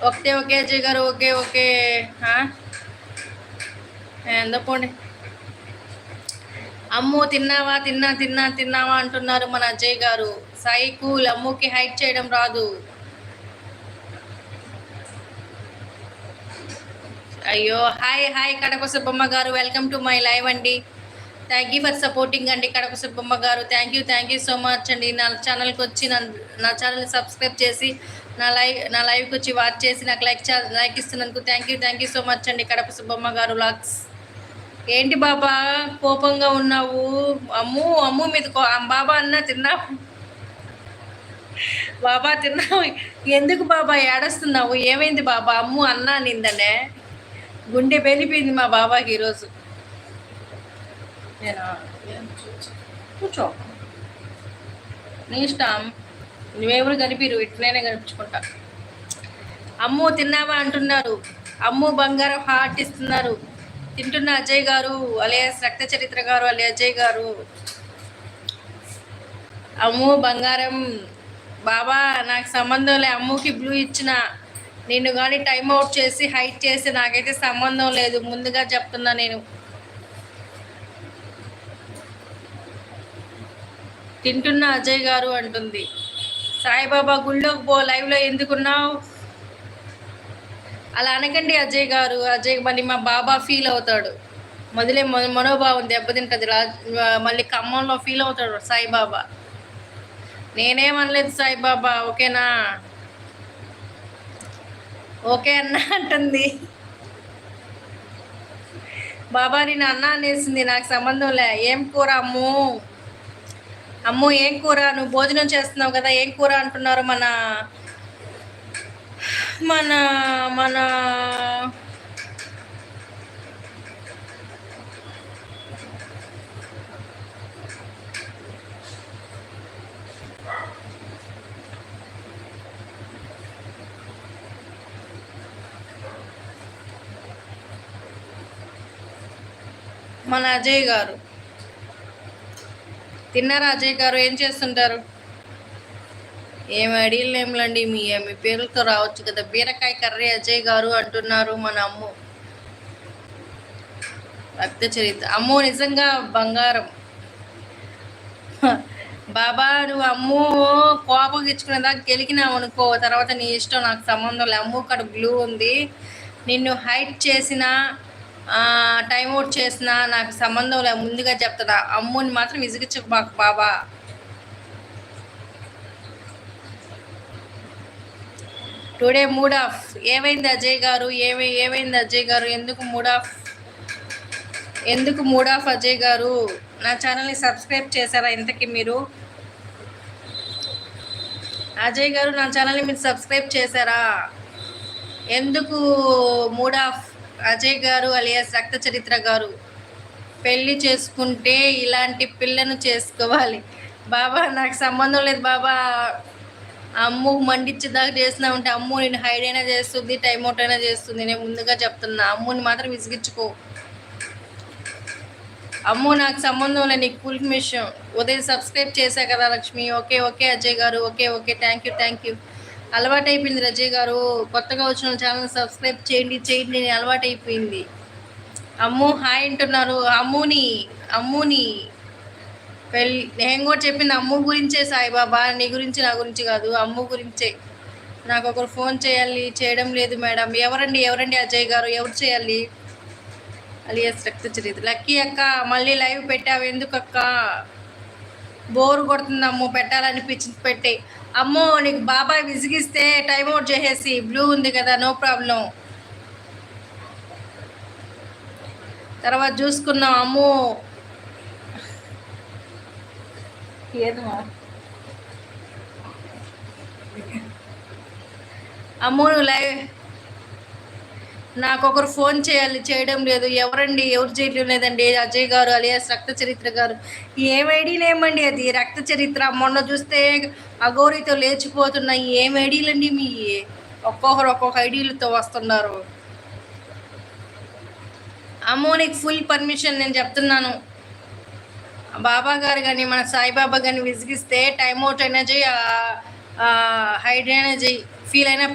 ఒకటే ఓకే అజయ్ గారు, okay okay. ఎందో పోండి. అమ్ము తిన్నావా తిన్నావా అంటున్నారు మన అజయ్ గారు. సాయి కూల్, అమ్ముకి హైట్ చేయడం రాదు. అయ్యో హాయ్ హాయ్ కడప సుబ్బమ్మ గారు, వెల్కమ్ టు మై లైవ్ అండి. థ్యాంక్ యూ ఫర్ సపోర్టింగ్ అండి కడప సుబ్బమ్మ గారు. థ్యాంక్ యూ సో మచ్ అండి. నా ఛానల్కి వచ్చి నా ఛానల్ని సబ్స్క్రైబ్ చేసి నా లైవ్కి వచ్చి వాచ్ చేసి నాకు లైక్ ఇస్తున్నందుకు థ్యాంక్ యూ సో మచ్ అండి కడప సుబ్బమ్మ గారు లాక్స్. ఏంటి బాబా కోపంగా ఉన్నావు? అమ్ము మీద బాబా అన్న తిన్నావు? బాబా తిన్నావు ఎందుకు బాబా ఏడుస్తున్నావు? ఏమైంది బాబా? అమ్ము అన్నా నిందనే గుండె వెళ్ళిపోయింది మా బాబాకి ఈరోజు. కూర్చో, నీ ఇష్టం, నువ్వెవరు కనిపిరు, ఇట్లనే కనిపించుకుంటా. అమ్ము తిన్నావా అంటున్నారు. అమ్ము బంగారం హార్ట్ ఇస్తున్నారు. తింటున్న అజయ్ గారు అలియాస్ రక్త చరిత్ర గారు అజయ్ గారు. అమ్ము బంగారం బాబా నాకు సంబంధం లే. అమ్ముకి బ్లూ ఇచ్చిన నిన్ను కానీ టైం అవుట్ చేసి హైట్ చేసి నాకైతే సంబంధం లేదు, ముందుగా చెప్తున్నా నేను. తింటున్న అజయ్ గారు అంటుంది. సాయిబాబా గుళ్ళోకి పో, లైవ్లో ఎందుకున్నావు? అలా అనకండి అజయ్ గారు. అజయ్ మళ్ళీ మా బాబా ఫీల్ అవుతాడు. మొదలే మనోభావం దెబ్బతింటది. మళ్ళీ ఖమ్మంలో ఫీల్ అవుతాడు సాయిబాబా. నేనేమనలేదు సాయిబాబా, ఓకేనా? ఓకే అన్న అంటుంది. బాబా నేను అన్న అనేసింది, నాకు సంబంధం లే. ఏం కూర అమ్ము ఏం కూర? నువ్వు భోజనం చేస్తున్నావు కదా, ఏం కూర అంటున్నారు మన మన మన మన అజయ్ గారు. తిన్నారా అజయ్ గారు? ఏం చేస్తుంటారు? ఏం ఐడియల్ ఏమిలండి, మీ పేర్లతో రావచ్చు కదా. బీరకాయ కర్రీ అజయ్ గారు అంటున్నారు మన అమ్ము. రక్త చరిత్ర అమ్ము నిజంగా బంగారం. బాబా నువ్వు అమ్ము కోపం ఇచ్చుకునే దాకా గెలికినావు అనుకో, తర్వాత నీ ఇష్టం, నాకు సంబంధం లే. అమ్ము అక్కడ బ్లూ ఉంది, నిన్ను హైట్ చేసినా టైం అవుట్ చేసినా నాకు సంబంధం లే, ముందుగా చెప్తున్నా. అమ్ముని మాత్రం విసిగించకు మాకు బాబా. Today mood of. ఏమైంది అజయ్ గారు? ఏమైంది అజయ్ గారు? ఎందుకు మూడ్ ఆఫ్ అజయ్ గారు? నా ఛానల్ని సబ్స్క్రైబ్ చేశారా ఇంతకీ మీరు? అజయ్ గారు నా ఛానల్ని మీరు సబ్స్క్రైబ్ చేశారా? ఎందుకు మూడ్ ఆఫ్ అజయ్ గారు అలియాస్ రక్త చరిత్ర గారు? పెళ్లి చేసుకుంటే ఇలాంటి పిల్లను చేసుకోవాలి బాబా. నాకు సంబంధం లేదు బాబా. అమ్ము మండిచ్చేదాకా చేసినా ఉంటే అమ్ము నేను హైడ్ అయినా చేస్తుంది, టైం అవుట్ అయినా చేస్తుంది. నేను ముందుగా చెప్తున్నా, అమ్ముని మాత్రం విసిగించుకో. అమ్ము నాకు సంబంధం లేదు, నీకు ఫుల్ విషయం. ఉదయం సబ్స్క్రైబ్ చేశా కదా లక్ష్మి. ఓకే ఓకే అజయ్ గారు, ఓకే థ్యాంక్ యూ. అలవాటు అయిపోయింది అజయ్ గారు. కొత్తగా వచ్చిన ఛానల్ సబ్స్క్రైబ్ చేయండి నేను అలవాటు అయిపోయింది. అమ్ము హాయ్ అంటున్నారు. అమ్ముని పెళ్ళి నేను కూడా చెప్పింది అమ్ము గురించే సాయిబాబా, నీ గురించి నా గురించి కాదు, అమ్ము గురించే. నాకు ఒకరు ఫోన్ చేయడం లేదు మేడం. ఎవరండి అజయ్ గారు? ఎవరు చేయాలి? అలియాస్ రక్త చరిత్ర. లక్కీ అక్క మళ్ళీ లైవ్ పెట్టావు ఎందుకు అక్క? బోర్ కొడుతుంది అమ్ము, పెట్టాలనిపించింది పెట్టే. అమ్మో నీకు బాబాయ్ విసిగిస్తే టైం అవుట్ చేసేసి, బ్లూ ఉంది కదా, నో ప్రాబ్లం, తర్వాత చూసుకున్నాం. అమ్ము నువ్వు లైవ్ నాకు ఒకరు ఫోన్ చేయడం లేదు. ఎవరు చేయడం లేదండి? అజయ్ గారు అలియాస్ రక్త చరిత్ర గారు. ఏం ఐడీలేమండి అది? రక్త చరిత్ర మొన్న చూస్తే అగౌరితో లేచిపోతున్నాయి. ఏం ఐడీలండి మీ? ఒక్కొక్కరు ఒక్కొక్క ఐడీలతో వస్తున్నారు. అమ్మో నీకు ఫుల్ పర్మిషన్, నేను చెప్తున్నాను. బాబా గారు కానీ మన సాయిబాబా కానీ విసిగిస్తే టైం అవుట్ అయినా చెయ్యి, హైడ్ అయినా చెయ్యి, ఫీల్ అయినా